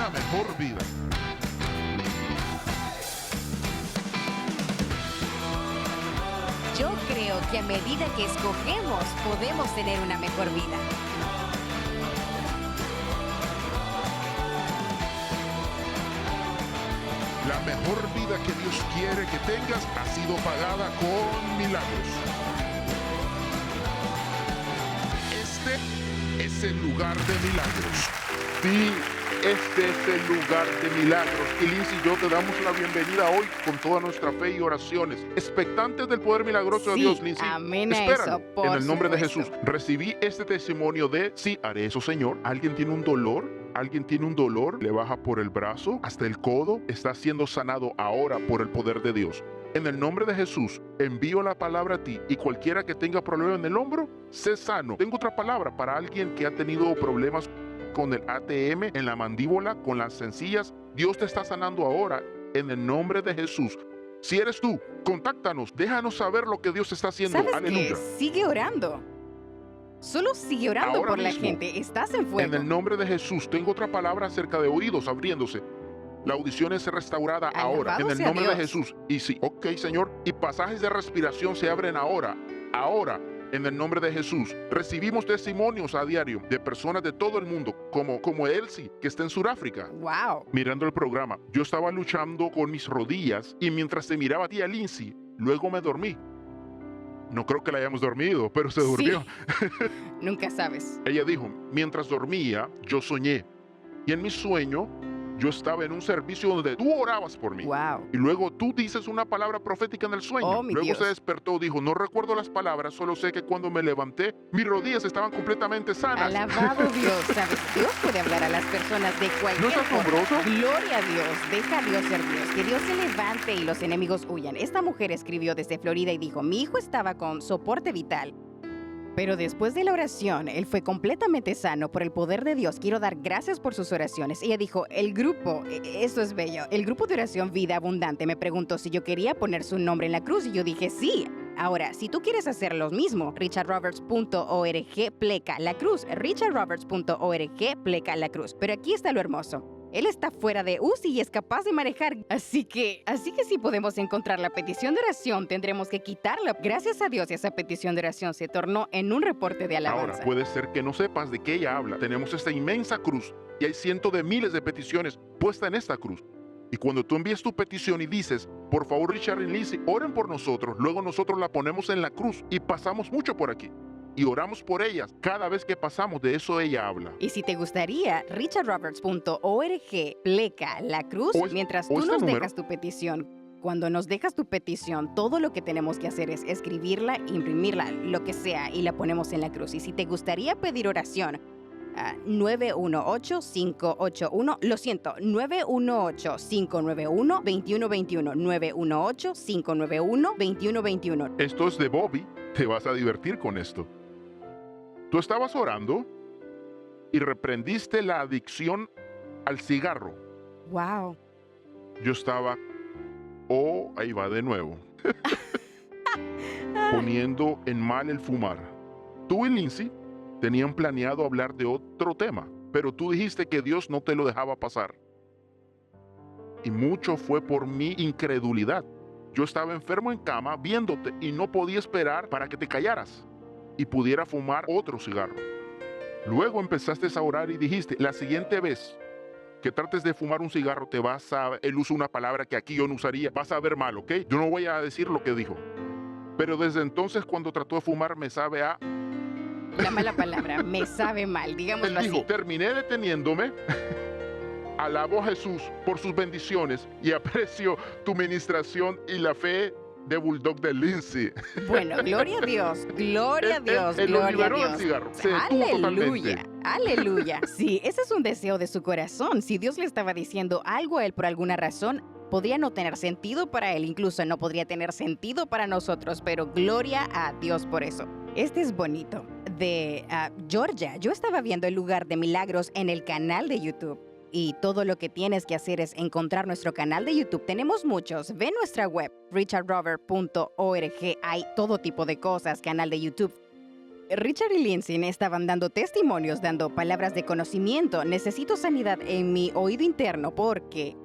una mejor vida. Yo creo que a medida que escogemos, podemos tener una mejor vida. La mejor vida que Dios quiere que tengas ha sido pagada con milagros. Este es el lugar de milagros. Sí, este es el lugar de milagros. Y Lindsay y yo te damos la bienvenida hoy con toda nuestra fe y oraciones, expectantes del poder milagroso de Sí, Dios, Lindsay. amén a Espéralo, eso, por en el nombre de supuesto. Jesús. Recibí este testimonio de, sí, haré eso, Señor. ¿Alguien tiene un dolor? ¿Alguien tiene un dolor? Le baja por el brazo hasta el codo. Está siendo sanado ahora por el poder de Dios. En el nombre de Jesús, envío la palabra a ti y cualquiera que tenga problema en el hombro, sé sano. Tengo otra palabra para alguien que ha tenido problemas con el ATM en la mandíbula, con las encías. Dios te está sanando ahora en el nombre de Jesús. Si eres tú, contáctanos, déjanos saber lo que Dios está haciendo. ¿Sabes Aleluya. qué? Sigue orando. Solo sigue orando Ahora por la mismo, gente. Estás en fuego. En el nombre de Jesús, tengo otra palabra acerca de oídos abriéndose. La audición es restaurada ahora, en Alabado el sea nombre de Dios. Jesús. Y sí, ok, Señor. Y pasajes de respiración se abren ahora, en el nombre de Jesús. Recibimos testimonios a diario de personas de todo el mundo, como Elsie, que está en Sudáfrica. Wow. Mirando el programa, yo estaba luchando con mis rodillas y mientras te miraba a ti, a Lindsay, luego me dormí. No creo que la hayamos dormido, pero se durmió. Sí. Nunca sabes. Ella dijo, mientras dormía, yo soñé. Y en mi sueño, yo estaba en un servicio donde tú orabas por mí. Wow. Y luego tú dices una palabra profética en el sueño. Oh, mi Luego Dios. se despertó, dijo, no recuerdo las palabras, solo sé que cuando me levanté, mis rodillas estaban completamente sanas. Alabado Dios. ¿Sabes? Dios puede hablar a las personas de cualquier ¿No es forma. asombroso? Gloria a Dios. Deja a Dios ser Dios. Que Dios se levante y los enemigos huyan. Esta mujer escribió desde Florida y dijo, mi hijo estaba con soporte vital. Pero después de la oración, él fue completamente sano por el poder de Dios. Quiero dar gracias por sus oraciones. Ella dijo, el grupo, esto es bello, el grupo de oración Vida Abundante me preguntó si yo quería poner su nombre en la cruz y yo dije sí. Ahora, si tú quieres hacer lo mismo, richardroberts.org pleca la cruz, richardroberts.org pleca la cruz. Pero aquí está lo hermoso. Él está fuera de UCI y es capaz de manejar. Así que si podemos encontrar la petición de oración, tendremos que quitarla. Gracias a Dios, esa petición de oración se tornó en un reporte de alabanza. Ahora, puede ser que no sepas de qué ella habla. Tenemos esta inmensa cruz y hay cientos de miles de peticiones puestas en esta cruz. Y cuando tú envías tu petición y dices, por favor, Richard y Lindsay, oren por nosotros, luego nosotros la ponemos en la cruz y pasamos mucho por aquí. Y oramos por ellas. Cada vez que pasamos, de eso ella habla. Y si te gustaría, richardroberts.org pleca la cruz, mientras tú nos dejas tu petición. Cuando nos dejas tu petición, todo lo que tenemos que hacer es escribirla, imprimirla, lo que sea, y la ponemos en la cruz. Y si te gustaría pedir oración, 918-581, lo siento, 918-591-2121, 918-591-2121. Esto es de Bobby. Te vas a divertir con esto. Tú estabas orando y reprendiste la adicción al cigarro. Wow. Yo estaba, ahí va de nuevo, poniendo en mal el fumar. Tú y Lindsay tenían planeado hablar de otro tema, pero tú dijiste que Dios no te lo dejaba pasar. Y mucho fue por mi incredulidad. Yo estaba enfermo en cama viéndote y no podía esperar para que te callaras y pudiera fumar otro cigarro. Luego empezaste a orar y dijiste, la siguiente vez que trates de fumar un cigarro él usa una palabra que aquí yo no usaría, vas a ver mal, ¿ok? Yo no voy a decir lo que dijo. Pero desde entonces cuando trató de fumar me sabe a... La mala palabra, me sabe mal, digámoslo Él dijo, así. terminé deteniéndome. Alabo a Jesús por sus bendiciones y aprecio tu ministración y la fe de Bulldog de Lindsay. Bueno, gloria a Dios, gloria a Dios, Él lo gloria a liberó del Dios. cigarro. Se detuvo Aleluya, totalmente. aleluya. Sí, ese es un deseo de su corazón. Si Dios le estaba diciendo algo a él por alguna razón, podría no tener sentido para él, incluso no podría tener sentido para nosotros, pero gloria a Dios por eso. Este es bonito. De Georgia, yo estaba viendo el lugar de milagros en el canal de YouTube. Y todo lo que tienes que hacer es encontrar nuestro canal de YouTube. Tenemos muchos. Ve nuestra web, richardrover.org. Hay todo tipo de cosas, canal de YouTube, Richard y Lindsay estaban dando testimonios, dando palabras de conocimiento. Necesito sanidad en mi oído interno porque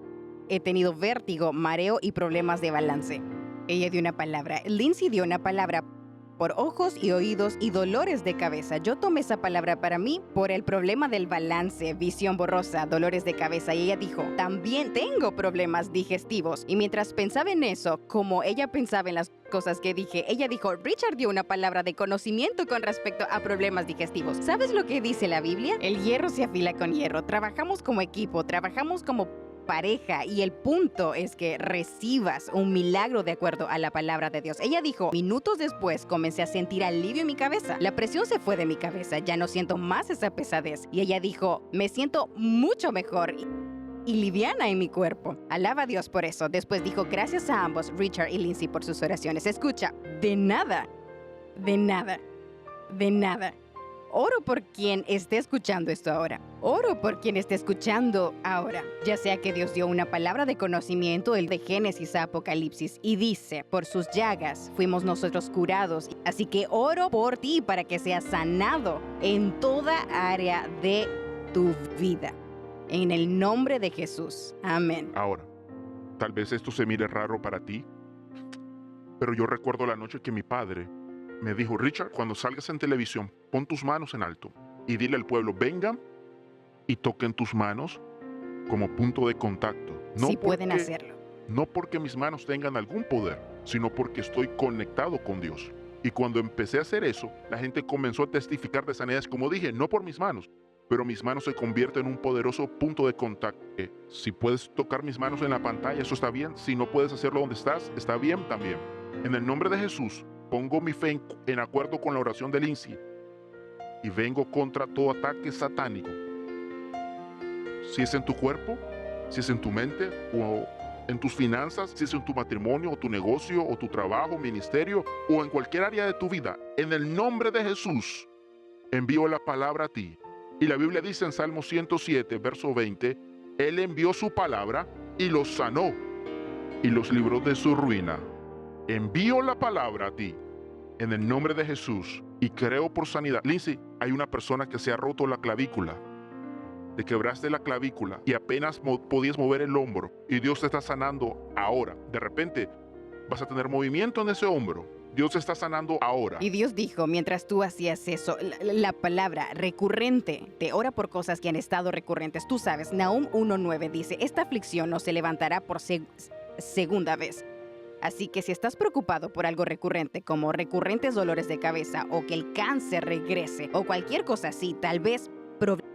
he tenido vértigo, mareo y problemas de balance. Ella dio una palabra. Lindsay dio una palabra por ojos y oídos y dolores de cabeza. Yo tomé esa palabra para mí por el problema del balance, visión borrosa, dolores de cabeza. Y ella dijo, también tengo problemas digestivos. Y mientras pensaba en eso, como ella pensaba en las cosas que dije, ella dijo, Richard dio una palabra de conocimiento con respecto a problemas digestivos. ¿Sabes lo que dice la Biblia? El hierro se afila con hierro. Trabajamos como equipo, trabajamos como pareja y el punto es que recibas un milagro de acuerdo a la palabra de Dios. Ella dijo, minutos después comencé a sentir alivio en mi cabeza. La presión se fue de mi cabeza, ya no siento más esa pesadez. Y ella dijo, me siento mucho mejor y liviana en mi cuerpo. Alaba a Dios por eso. Después dijo, gracias a ambos, Richard y Lindsay, por sus oraciones. Escucha, de nada, de nada, de nada. Oro por quien esté escuchando esto ahora. Oro por quien esté escuchando ahora. Ya sea que Dios dio una palabra de conocimiento, el de Génesis a Apocalipsis, y dice, por sus llagas fuimos nosotros curados. Así que oro por ti para que seas sanado en toda área de tu vida. En el nombre de Jesús. Amén. Ahora, tal vez esto se mire raro para ti, pero yo recuerdo la noche que mi padre me dijo, Richard, cuando salgas en televisión, pon tus manos en alto y dile al pueblo, vengan y toquen tus manos como punto de contacto. No sí pueden hacerlo. No porque mis manos tengan algún poder, sino porque estoy conectado con Dios. Y cuando empecé a hacer eso, la gente comenzó a testificar de sanidades, como dije, no por mis manos, pero mis manos se convierten en un poderoso punto de contacto. Si puedes tocar mis manos en la pantalla, eso está bien. Si no puedes hacerlo donde estás, está bien también. En el nombre de Jesús, pongo mi fe en acuerdo con la oración de Lindsay y vengo contra todo ataque satánico. Si es en tu cuerpo, si es en tu mente o en tus finanzas, si es en tu matrimonio o tu negocio o tu trabajo, ministerio o en cualquier área de tu vida, en el nombre de Jesús envío la palabra a ti. Y la Biblia dice en Salmo 107, verso 20, Él envió su palabra y los sanó y los libró de su ruina. Envío la palabra a ti en el nombre de Jesús y creo por sanidad. Lindsay, hay una persona que se ha roto la clavícula. Te quebraste la clavícula y apenas podías mover el hombro y Dios te está sanando ahora. De repente vas a tener movimiento en ese hombro. Dios te está sanando ahora. Y Dios dijo, mientras tú hacías eso, la palabra recurrente, te ora por cosas que han estado recurrentes. Tú sabes, Nahum 1:9 dice, esta aflicción no se levantará por segunda vez. Así que si estás preocupado por algo recurrente, como recurrentes dolores de cabeza o que el cáncer regrese o cualquier cosa así, tal vez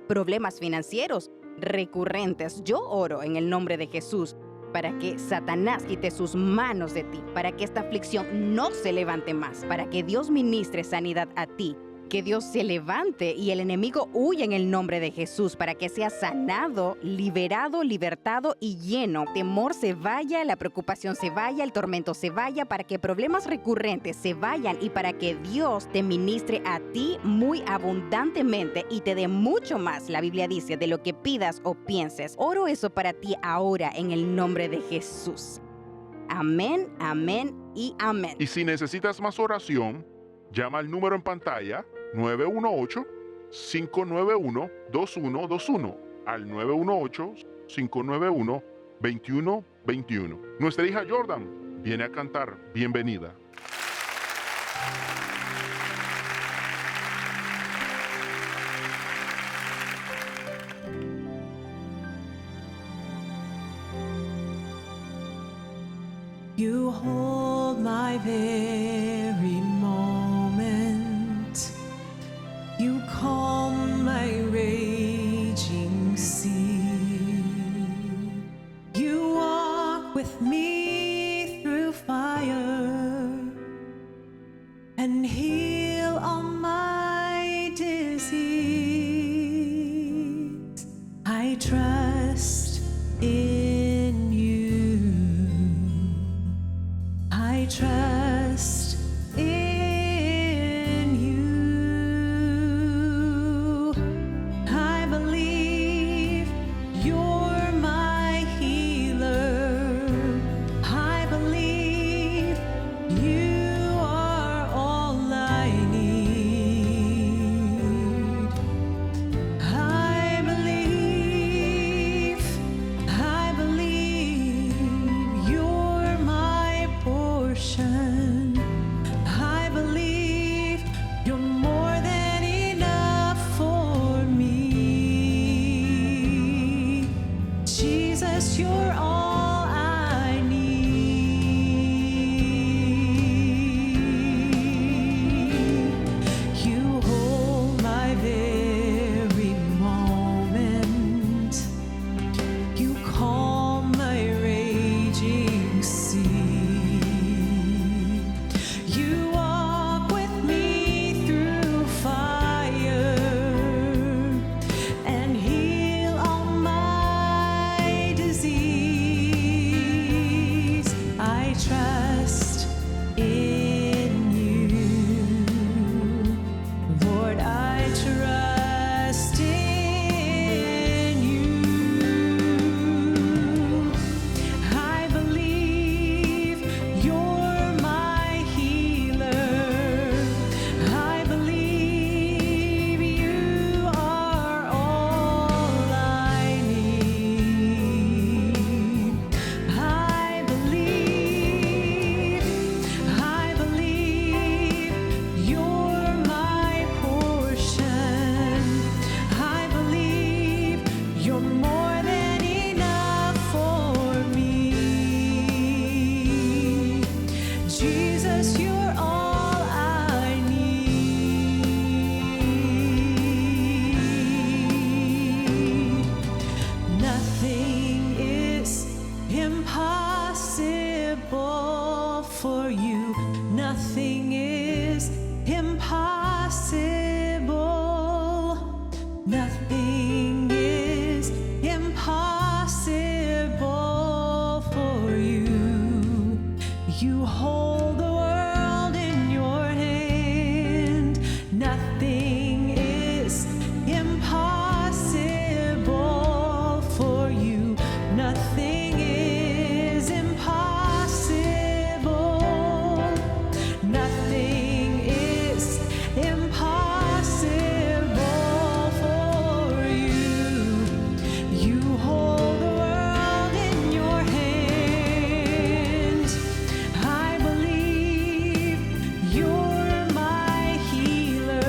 problemas financieros recurrentes, yo oro en el nombre de Jesús para que Satanás quite sus manos de ti, para que esta aflicción no se levante más, para que Dios ministre sanidad a ti, que Dios se levante y el enemigo huya en el nombre de Jesús, para que seas sanado, liberado, libertado y lleno. El temor se vaya, la preocupación se vaya, el tormento se vaya, para que problemas recurrentes se vayan y para que Dios te ministre a ti muy abundantemente y te dé mucho más. La Biblia dice, de lo que pidas o pienses. Oro eso para ti ahora en el nombre de Jesús. Amén, amén y amén. Y si necesitas más oración, llama al número en pantalla 918-591-2121 al 918-591-2121. Nuestra hija Jordan viene a cantar Bienvenida. You hold my very moment. You calm my raging sea. You walk with me through fire and heal all my disease. I trust in you. I trust in you. I believe you're my healer. impossible for you. Nothing is impossible. Nothing is impossible for you. You hold the world in your hand. Nothing is impossible for you. Nothing is impossible. Nothing is impossible for you. You hold the world in your hand. I believe you're my healer.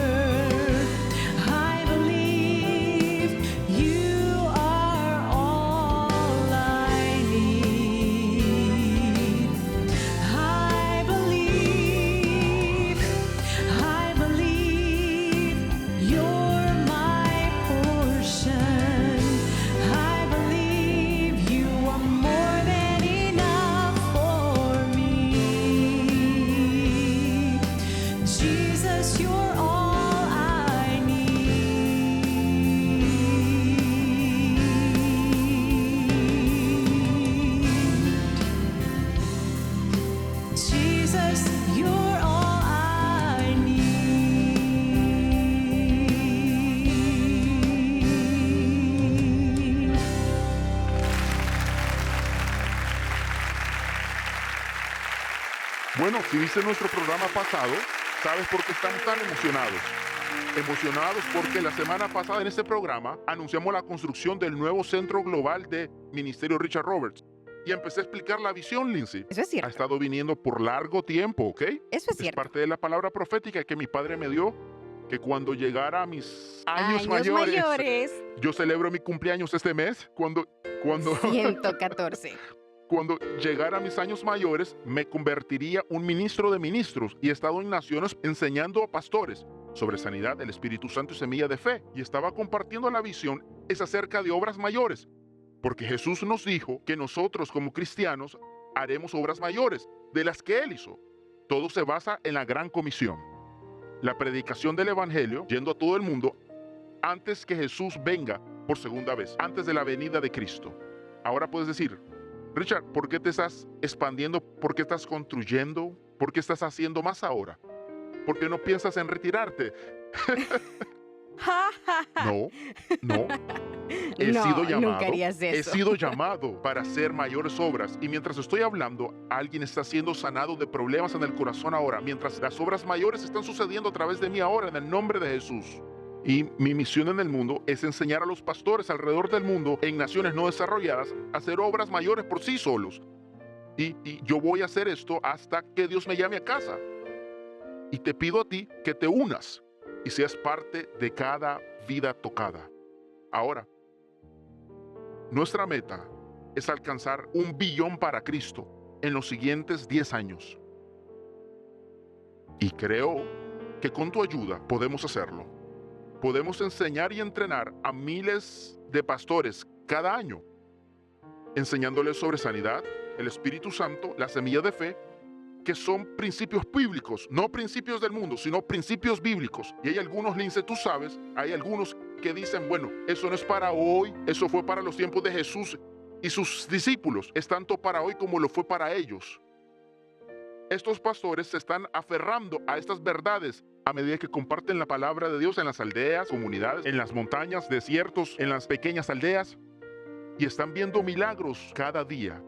I believe you are all I need. I believe you're my portion. I believe you are more than enough for me. Jesus, you're all I need. Jesus, you're all I need. Bueno, si viste nuestro programa pasado, sabes por qué estamos tan emocionados. Emocionados porque la semana pasada en este programa anunciamos la construcción del nuevo Centro Global de Ministerio Richard Roberts. Y empecé a explicar la visión, Lindsay. Eso es Ha cierto. estado viniendo por largo tiempo, ¿ok? Eso es Es cierto. parte de la palabra profética que mi padre me dio, que cuando llegara a mis años mayores, yo celebro mi cumpleaños este mes, cuando 114. Cuando llegara a mis años mayores, me convertiría un ministro de ministros y he estado en naciones enseñando a pastores sobre sanidad, el Espíritu Santo y semilla de fe. Y estaba compartiendo la visión, es acerca de obras mayores. Porque Jesús nos dijo que nosotros como cristianos haremos obras mayores de las que Él hizo. Todo se basa en la gran comisión. La predicación del Evangelio, yendo a todo el mundo, antes que Jesús venga por segunda vez, antes de la venida de Cristo. Ahora puedes decir, Richard, ¿por qué te estás expandiendo? ¿Por qué estás construyendo? ¿Por qué estás haciendo más ahora? ¿Por qué no piensas en retirarte? No. He No, sido llamado. nunca harías He eso. sido llamado para hacer mayores obras. Y mientras estoy hablando, alguien está siendo sanado de problemas en el corazón ahora. Mientras las obras mayores están sucediendo a través de mí ahora, en el nombre de Jesús. Y mi misión en el mundo es enseñar a los pastores alrededor del mundo, en naciones no desarrolladas, a hacer obras mayores por sí solos. Y yo voy a hacer esto hasta que Dios me llame a casa. Y te pido a ti que te unas y seas parte de cada vida tocada. Ahora, nuestra meta es alcanzar 1 billón para Cristo en los siguientes 10 años. Y creo que con tu ayuda podemos hacerlo. Podemos enseñar y entrenar a miles de pastores cada año, enseñándoles sobre sanidad, el Espíritu Santo, la semilla de fe, que son principios bíblicos, no principios del mundo, sino principios bíblicos. Y hay algunos, Lince, tú sabes, hay algunos que dicen, bueno, eso no es para hoy, eso fue para los tiempos de Jesús y sus discípulos, es tanto para hoy como lo fue para ellos. Estos pastores se están aferrando a estas verdades a medida que comparten la palabra de Dios en las aldeas, comunidades, en las montañas, desiertos, en las pequeñas aldeas, y están viendo milagros cada día,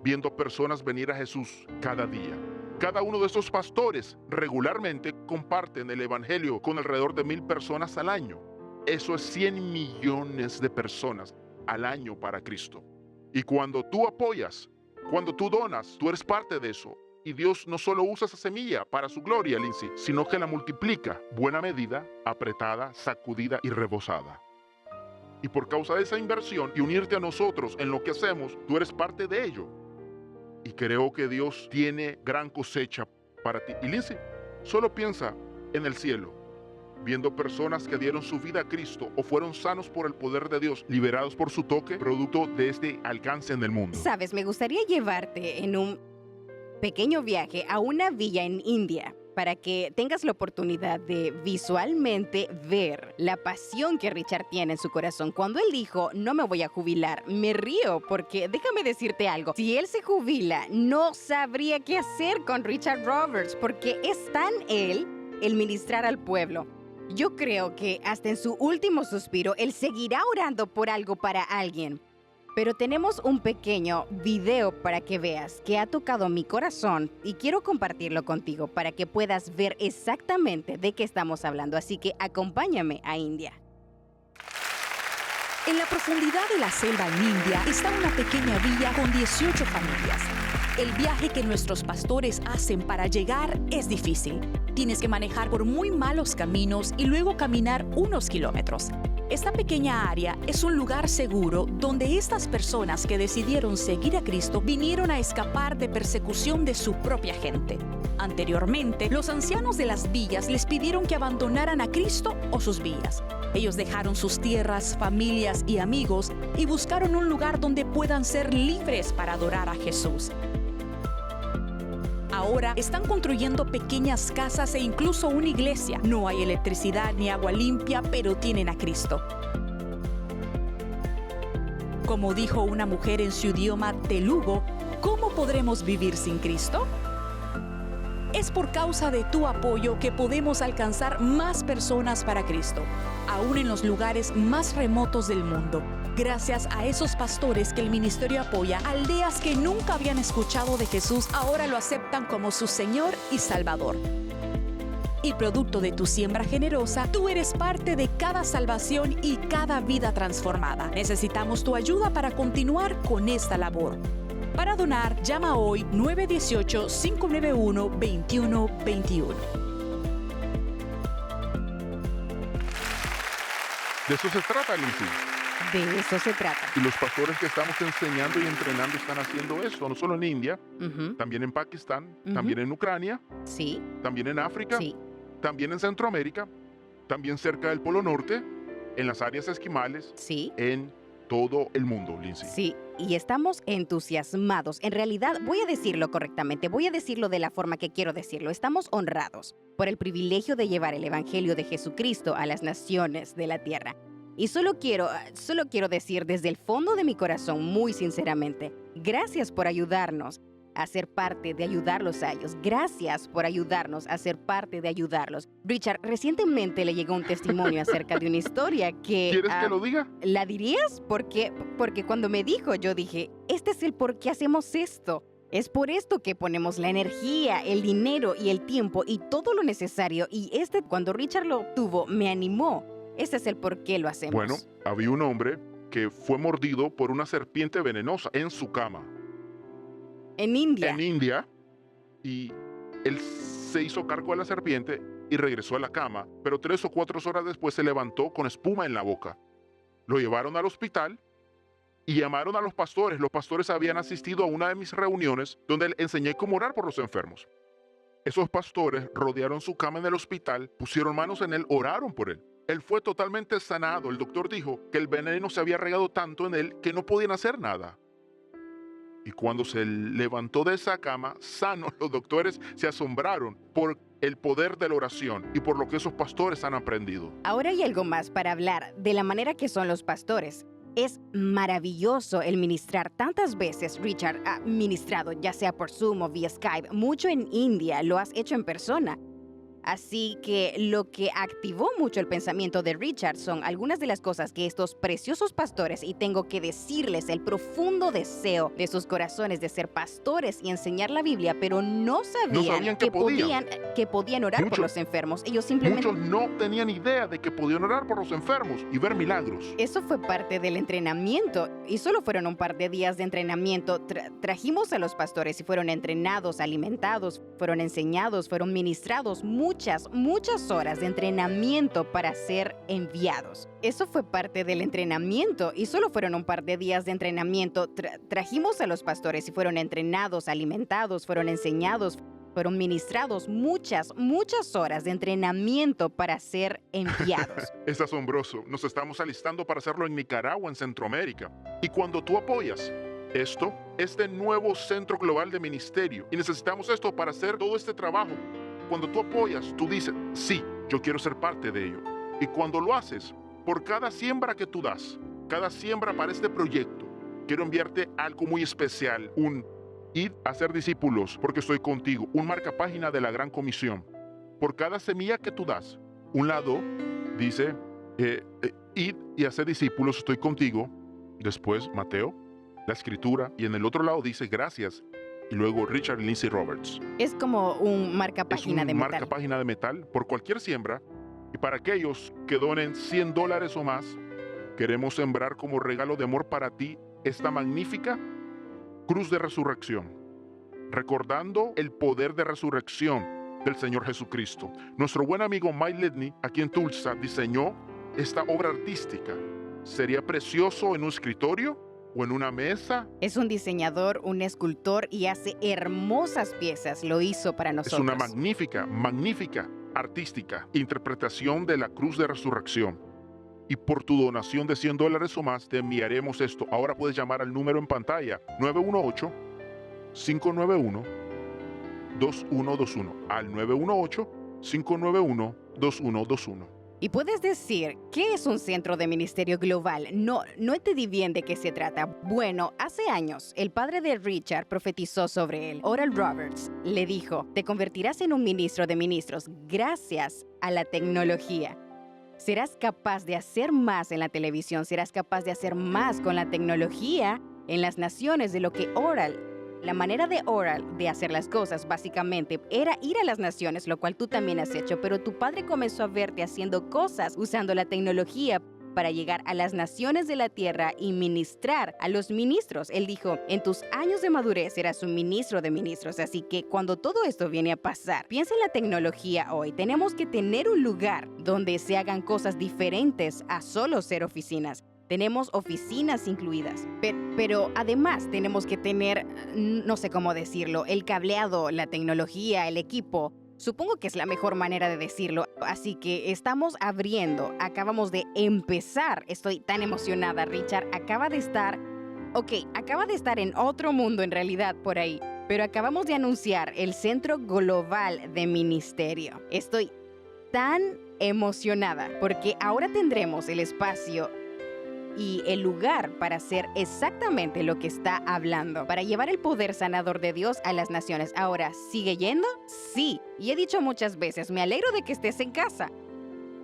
viendo personas venir a Jesús cada día. Cada uno de estos pastores regularmente comparten el evangelio con alrededor de 1,000 personas al año. Eso es 100 millones de personas al año para Cristo. Y cuando tú apoyas, cuando tú donas, tú eres parte de eso. Y Dios no solo usa esa semilla para su gloria, Lindsay, sino que la multiplica, buena medida, apretada, sacudida y rebosada. Y por causa de esa inversión y unirte a nosotros en lo que hacemos, tú eres parte de ello. Y creo que Dios tiene gran cosecha para ti. Y Lindsay, solo piensa en el cielo. viendo personas que dieron su vida a Cristo o fueron sanos por el poder de Dios, liberados por su toque, producto de este alcance en el mundo. Sabes, me gustaría llevarte en un pequeño viaje a una villa en India para que tengas la oportunidad de visualmente ver la pasión que Richard tiene en su corazón. Cuando él dijo, no me voy a jubilar, me río porque déjame decirte algo. Si él se jubila, no sabría qué hacer con Richard Roberts porque es tan él el ministrar al pueblo. Yo creo que hasta en su último suspiro, él seguirá orando por algo para alguien. Pero tenemos un pequeño video para que veas que ha tocado mi corazón y quiero compartirlo contigo para que puedas ver exactamente de qué estamos hablando. Así que acompáñame a India. En la profundidad de la selva en India está una pequeña villa con 18 familias. El viaje que nuestros pastores hacen para llegar es difícil. Tienes que manejar por muy malos caminos y luego caminar unos kilómetros. Esta pequeña área es un lugar seguro donde estas personas que decidieron seguir a Cristo vinieron a escapar de persecución de su propia gente. Anteriormente, los ancianos de las villas les pidieron que abandonaran a Cristo o sus villas. Ellos dejaron sus tierras, familias y amigos y buscaron un lugar donde puedan ser libres para adorar a Jesús. Ahora están construyendo pequeñas casas e incluso una iglesia. No hay electricidad ni agua limpia, pero tienen a Cristo. Como dijo una mujer en su idioma telugu, ¿cómo podremos vivir sin Cristo? Es por causa de tu apoyo que podemos alcanzar más personas para Cristo, aún en los lugares más remotos del mundo. Gracias a esos pastores que el ministerio apoya, aldeas que nunca habían escuchado de Jesús ahora lo aceptan como su Señor y Salvador. Y producto de tu siembra generosa, tú eres parte de cada salvación y cada vida transformada. Necesitamos tu ayuda para continuar con esta labor. Para donar, llama hoy 918-591-2121. De eso se trata, Lindsay. De eso se trata. Y los pastores que estamos enseñando y entrenando están haciendo esto, no solo en India, Ujú, también en Pakistán, Ujú. también en Ucrania, Sí, también en África, sí. también en Centroamérica, también cerca del Polo Norte, en las áreas esquimales, Sí, en todo el mundo, Lindsay. sí, y estamos entusiasmados. En realidad, voy a decirlo correctamente, voy a decirlo de la forma que quiero decirlo. Estamos honrados por el privilegio de llevar el Evangelio de Jesucristo a las naciones de la tierra. Y solo quiero decir desde el fondo de mi corazón, muy sinceramente, gracias por ayudarnos a ser parte de ayudarlos a ellos. Gracias por ayudarnos a ser parte de ayudarlos. Richard, recientemente le llegó un testimonio acerca de una historia que... ¿Quieres que lo diga? ¿La dirías? Porque cuando me dijo, yo dije, este es el por qué hacemos esto. Es por esto que ponemos la energía, el dinero y el tiempo y todo lo necesario. Y cuando Richard lo obtuvo, me animó. Ese es el por qué lo hacemos. Bueno, había un hombre que fue mordido por una serpiente venenosa en su cama. En India. En India, y él se hizo cargo de la serpiente y regresó a la cama, pero 3 o 4 horas después se levantó con espuma en la boca. Lo llevaron al hospital y llamaron a los pastores. Los pastores habían asistido a una de mis reuniones donde enseñé cómo orar por los enfermos. Esos pastores rodearon su cama en el hospital, pusieron manos en él, oraron por él. Él fue totalmente sanado. El doctor dijo que el veneno se había regado tanto en él que no podían hacer nada. Y cuando se levantó de esa cama, sano, los doctores se asombraron por el poder de la oración y por lo que esos pastores han aprendido. Ahora hay algo más para hablar de la manera que son los pastores. Es maravilloso el ministrar. Tantas veces Richard ha ministrado, ya sea por Zoom o vía Skype, mucho en India, lo has hecho en persona. Así que lo que activó mucho el pensamiento de Richard son algunas de las cosas que estos preciosos pastores, y tengo que decirles el profundo deseo de sus corazones de ser pastores y enseñar la Biblia, pero no sabían que podían. que podían orar por Muchos- los enfermos. Ellos simplemente... Muchos no tenían idea de que podían orar por los enfermos y ver milagros. Eso fue parte del entrenamiento y solo fueron un par de días de entrenamiento. Trajimos a los pastores y fueron entrenados, alimentados, fueron enseñados, fueron ministrados muchas horas de entrenamiento para ser enviados. Eso fue parte del entrenamiento y solo fueron un par de días de entrenamiento. Trajimos a los pastores y fueron entrenados, alimentados, fueron enseñados, fueron ministrados muchas horas de entrenamiento para ser enviados. Es asombroso. Nos estamos alistando para hacerlo en Nicaragua, en Centroamérica. Y cuando tú apoyas este nuevo centro global de ministerio, y necesitamos esto para hacer todo este trabajo, cuando tú apoyas, tú dices, sí, yo quiero ser parte de ello. Y cuando lo haces, por cada siembra que tú das, cada siembra para este proyecto, quiero enviarte algo muy especial, un id a ser discípulos porque estoy contigo, un marcapágina de la Gran Comisión. Por cada semilla que tú das, un lado dice, id y hacer discípulos, estoy contigo. Después, Mateo, la escritura, y en el otro lado dice, gracias. Y luego Richard Lindsay Roberts. Es como un marcapágina de metal. Marcapágina de metal por cualquier siembra. Y para aquellos que donen $100 o más, queremos sembrar como regalo de amor para ti esta magnífica cruz de resurrección, recordando el poder de resurrección del Señor Jesucristo. Nuestro buen amigo Mike Lidney, aquí en Tulsa, diseñó esta obra artística. ¿Sería precioso en un escritorio o en una mesa? Es un diseñador, un escultor y hace hermosas piezas. Lo hizo para nosotros. Es una magnífica artística interpretación de la cruz de resurrección. Y por tu donación de $100 o más te enviaremos esto. Ahora puedes llamar al número en pantalla 918-591-2121 al 918-591-2121. Y puedes decir, ¿qué es un centro de ministerio global? No entendí bien de qué se trata. Bueno, hace años, el padre de Richard profetizó sobre él. Oral Roberts le dijo, te convertirás en un ministro de ministros gracias a la tecnología. Serás capaz de hacer más en la televisión, serás capaz de hacer más con la tecnología en las naciones de lo que Oral. La manera de Oral de hacer las cosas básicamente era ir a las naciones, lo cual tú también has hecho, pero tu padre comenzó a verte haciendo cosas usando la tecnología para llegar a las naciones de la tierra y ministrar a los ministros. Él dijo, en tus años de madurez serás un ministro de ministros, así que cuando todo esto viene a pasar, piensa en la tecnología hoy. Tenemos que tener un lugar donde se hagan cosas diferentes a solo ser oficinas. Tenemos oficinas incluidas, pero además tenemos que tener, no sé cómo decirlo, el cableado, la tecnología, el equipo. Supongo que es la mejor manera de decirlo. Así que estamos abriendo, acabamos de empezar. Estoy tan emocionada. Richard acaba de estar en otro mundo en realidad por ahí. Pero acabamos de anunciar el Centro Global de Ministerio. Estoy tan emocionada porque ahora tendremos el espacio y el lugar para hacer exactamente lo que está hablando, para llevar el poder sanador de Dios a las naciones. Ahora, ¿sigue yendo? Sí, y he dicho muchas veces, me alegro de que estés en casa.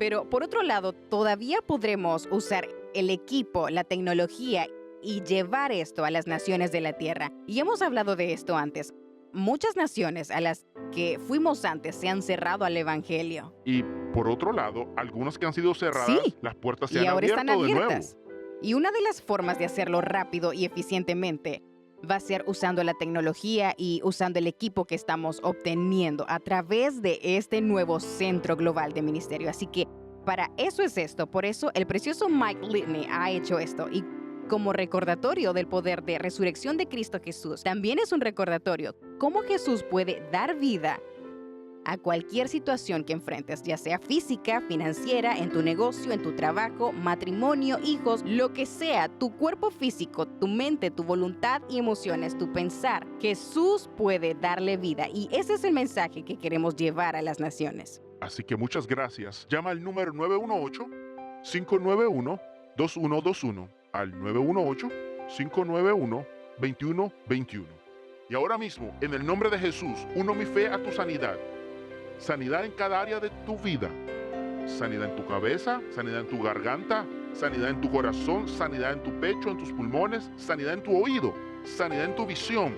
Pero por otro lado, todavía podremos usar el equipo, la tecnología y llevar esto a las naciones de la tierra. Y hemos hablado de esto antes. Muchas naciones a las que fuimos antes se han cerrado al evangelio. Y por otro lado, algunas que han sido cerradas, Sí, las puertas se y han ahora están abierto de nuevo. abiertas. Y una de las formas de hacerlo rápido y eficientemente va a ser usando la tecnología y usando el equipo que estamos obteniendo a través de este nuevo centro global de ministerio. Así que para eso es esto. Por eso el precioso Mike Lidney ha hecho esto. Y como recordatorio del poder de resurrección de Cristo Jesús, también es un recordatorio cómo Jesús puede dar vida a cualquier situación que enfrentes, ya sea física, financiera, en tu negocio, en tu trabajo, matrimonio, hijos, lo que sea, tu cuerpo físico, tu mente, tu voluntad y emociones, tu pensar. Jesús puede darle vida y ese es el mensaje que queremos llevar a las naciones. Así que muchas gracias. Llama al número 918-591-2121 al 918-591-2121. Y ahora mismo, en el nombre de Jesús, uno mi fe a tu sanidad. Sanidad en cada área de tu vida. Sanidad en tu cabeza, sanidad en tu garganta, sanidad en tu corazón, sanidad en tu pecho, en tus pulmones, sanidad en tu oído, sanidad en tu visión,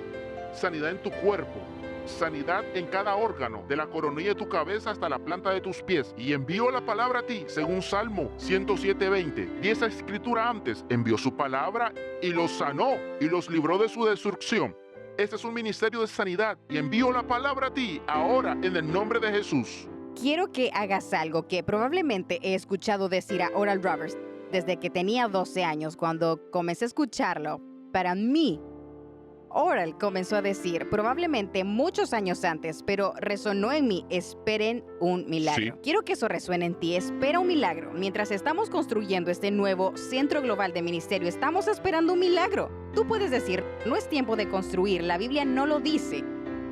sanidad en tu cuerpo, sanidad en cada órgano, de la coronilla de tu cabeza hasta la planta de tus pies. Y envió la palabra a ti, según Salmo 107:20. Y esa escritura antes envió su palabra y los sanó y los libró de su destrucción. Este es un ministerio de sanidad y envío la palabra a ti ahora en el nombre de Jesús. Quiero que hagas algo que probablemente he escuchado decir a Oral Roberts desde que tenía 12 años, cuando comencé a escucharlo. Para mí, Oral comenzó a decir, probablemente muchos años antes, pero resonó en mí, esperen un milagro. Sí. Quiero que eso resuene en ti, espera un milagro. Mientras estamos construyendo este nuevo centro global de ministerio, estamos esperando un milagro. Tú puedes decir, no es tiempo de construir, la Biblia no lo dice.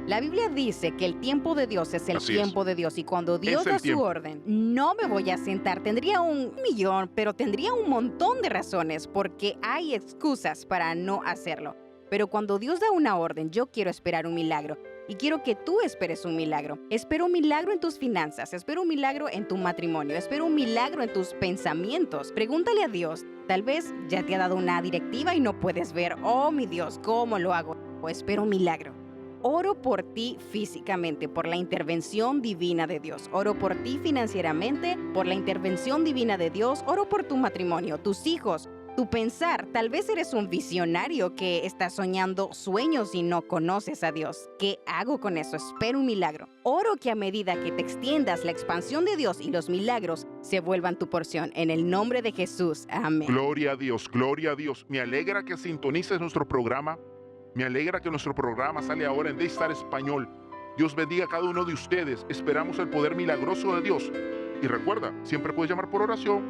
La Biblia dice que el tiempo de Dios es el Así es. tiempo de Dios y cuando Dios Es el da su tiempo. orden, no me voy a sentar. Tendría 1,000,000, pero tendría un montón de razones porque hay excusas para no hacerlo. Pero cuando Dios da una orden, yo quiero esperar un milagro. Y quiero que tú esperes un milagro. Espero un milagro en tus finanzas. Espero un milagro en tu matrimonio. Espero un milagro en tus pensamientos. Pregúntale a Dios. Tal vez ya te ha dado una directiva y no puedes ver. Oh, mi Dios, ¿cómo lo hago? O espero un milagro. Oro por ti físicamente, por la intervención divina de Dios. Oro por ti financieramente, por la intervención divina de Dios. Oro por tu matrimonio, tus hijos, tu pensar. Tal vez eres un visionario que está soñando sueños y no conoces a Dios. ¿Qué hago con eso? Espero un milagro. Oro que a medida que te extiendas, la expansión de Dios y los milagros se vuelvan tu porción. En el nombre de Jesús. Amén. Gloria a Dios, gloria a Dios. Me alegra que sintonices nuestro programa. Me alegra que nuestro programa sale ahora en Daystar Español. Dios bendiga a cada uno de ustedes. Esperamos el poder milagroso de Dios. Y recuerda, siempre puedes llamar por oración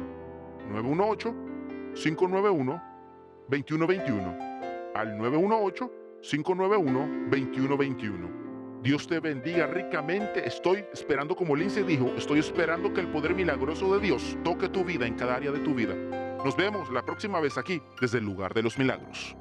918-591-2121 al 918-591-2121. Dios te bendiga ricamente. Estoy esperando, como Lindsay dijo, estoy esperando que el poder milagroso de Dios toque tu vida en cada área de tu vida. Nos vemos la próxima vez aquí desde el lugar de los milagros.